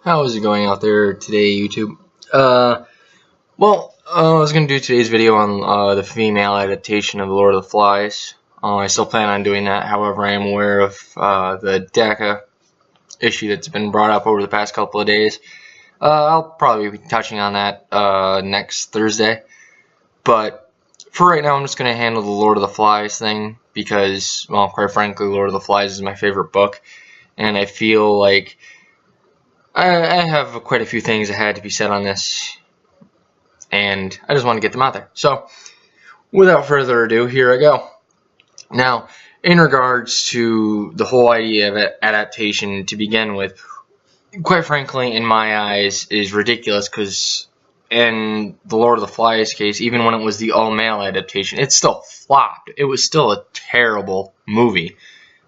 How is it going out there today, YouTube? I was going to do today's video on the female adaptation of The Lord of the Flies. I still plan on doing that. However, I am aware of the DACA issue that's been brought up over the past couple of days. I'll probably be touching on that next Thursday. But for right now, I'm just going to handle the Lord of the Flies thing because, well, quite frankly, Lord of the Flies is my favorite book. And I feel like I have quite a few things that had to be said on this, and I just want to get them out there. So, without further ado, here I go. Now, in regards to the whole idea of adaptation to begin with, quite frankly, in my eyes, is ridiculous because in the Lord of the Flies case, even when it was the all-male adaptation, it still flopped. It was still a terrible movie.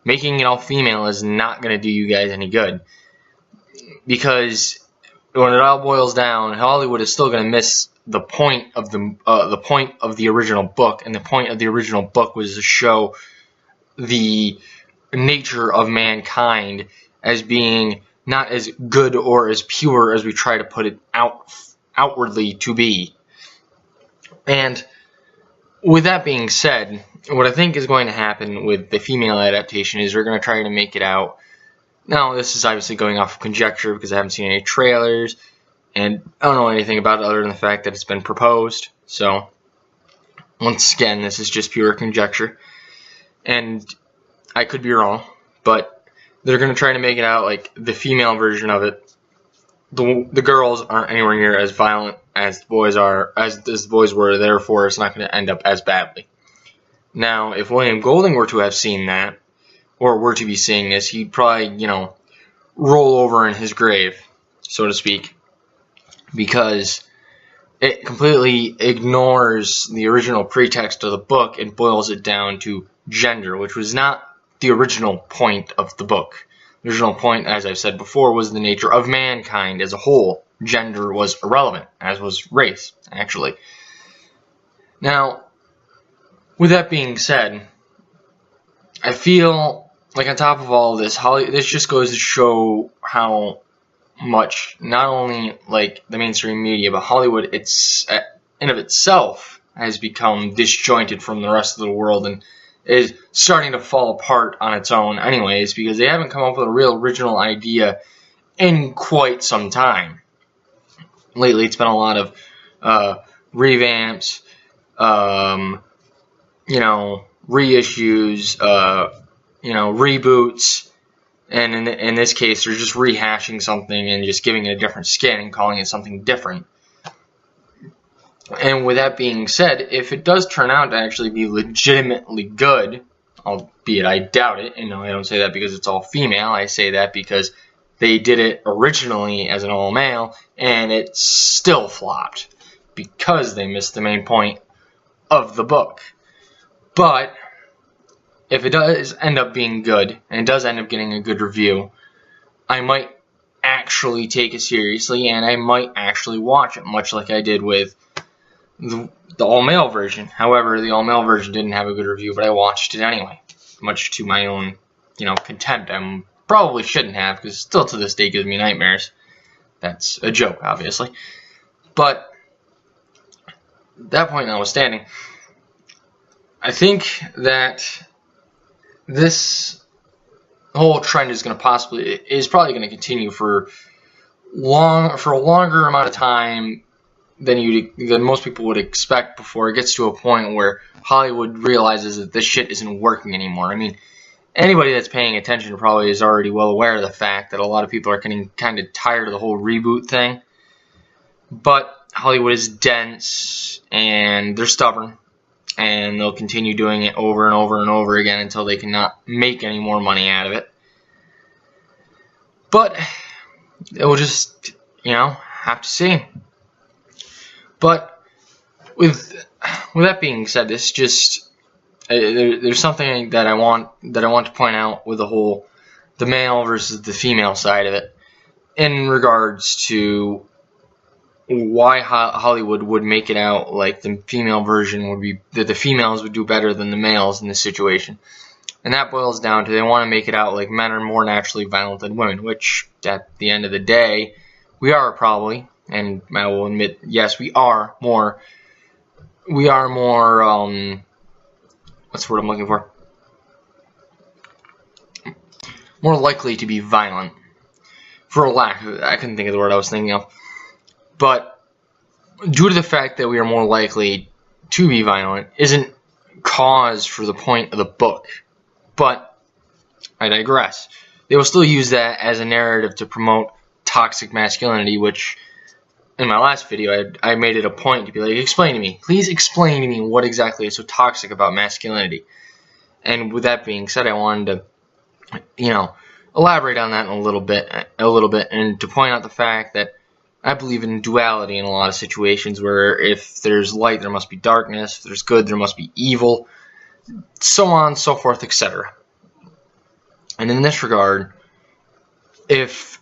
Making it all-female is not going to do you guys any good. Because when it all boils down, Hollywood is still going to miss the point of the original book, and the point of the original book was to show the nature of mankind as being not as good or as pure as we try to put it outwardly to be. And with that being said, what I think is going to happen with the female adaptation is they're going to try to make it out. Now, this is obviously going off of conjecture because I haven't seen any trailers, and I don't know anything about it other than the fact that it's been proposed. So, once again, this is just pure conjecture, and I could be wrong, but they're going to try to make it out like the female version of it. The girls aren't anywhere near as violent as the boys are, as the boys were, therefore it's not going to end up as badly. Now, if William Golding were to have seen that, or were to be seeing this, he'd probably, roll over in his grave, so to speak, because it completely ignores the original pretext of the book and boils it down to gender, which was not the original point of the book. The original point, as I've said before, was the nature of mankind as a whole. Gender was irrelevant, as was race, actually. Now, with that being said, I feel like on top of all this, this just goes to show how much not only like the mainstream media, but Hollywood in of itself has become disjointed from the rest of the world and is starting to fall apart on its own anyways, because they haven't come up with a real original idea in quite some time. Lately it's been a lot of revamps, reissues, reboots, and in this case they're just rehashing something and just giving it a different skin and calling it something different. And with that being said, if it does turn out to actually be legitimately good, albeit I doubt it, and no, I don't say that because it's all female, I say that because they did it originally as an all male and it still flopped because they missed the main point of the book. But if it does end up being good, and it does end up getting a good review, I might actually take it seriously, and I might actually watch it, much like I did with the all-male version. However, the all-male version didn't have a good review, but I watched it anyway, much to my own, contempt. I probably shouldn't have, because still to this day gives me nightmares. That's a joke, obviously. But that point notwithstanding, I think that this whole trend is probably going to continue for a longer amount of time than most people would expect before it gets to a point where Hollywood realizes that this shit isn't working anymore. I mean, anybody that's paying attention probably is already well aware of the fact that a lot of people are getting kind of tired of the whole reboot thing. But Hollywood is dense and they're stubborn. And they'll continue doing it over and over and over again until they cannot make any more money out of it. But it will just, have to see. But with that being said, this just there's something that I want to point out with the male versus the female side of it, in regards to why Hollywood would make it out like the female version would be that the females would do better than the males in this situation. And that boils down to they want to make it out like men are more naturally violent than women, which at the end of the day we are probably, and I will admit, yes, we are more, what's the word I'm looking for? More likely to be violent. For a lack of, I couldn't think of the word I was thinking of. But due to the fact that we are more likely to be violent isn't cause for the point of the book. But I digress. They will still use that as a narrative to promote toxic masculinity, which in my last video I made it a point to be like, explain to me. Please explain to me what exactly is so toxic about masculinity. And with that being said, I wanted to, elaborate on that a little bit, and to point out the fact that I believe in duality in a lot of situations, where if there's light, there must be darkness. If there's good, there must be evil. So on, so forth, etc. And in this regard, if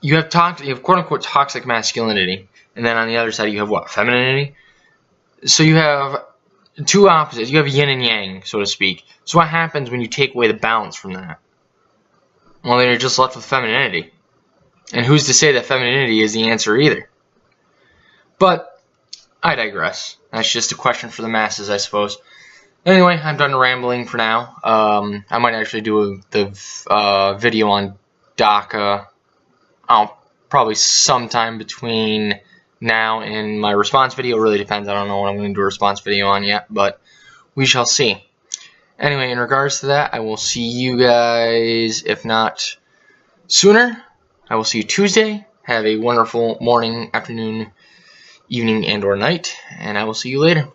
you have quote-unquote toxic masculinity, and then on the other side you have what? Femininity? So you have two opposites. You have yin and yang, so to speak. So what happens when you take away the balance from that? Well, then you're just left with femininity. And who's to say that femininity is the answer either? But I digress. That's just a question for the masses, I suppose. Anyway, I'm done rambling for now. I might actually do the video on DACA. Probably sometime between now and my response video. It really depends. I don't know what I'm going to do a response video on yet, but we shall see. Anyway, in regards to that, I will see you guys, if not sooner. I will see you Tuesday. Have a wonderful morning, afternoon, evening, and or night, and I will see you later.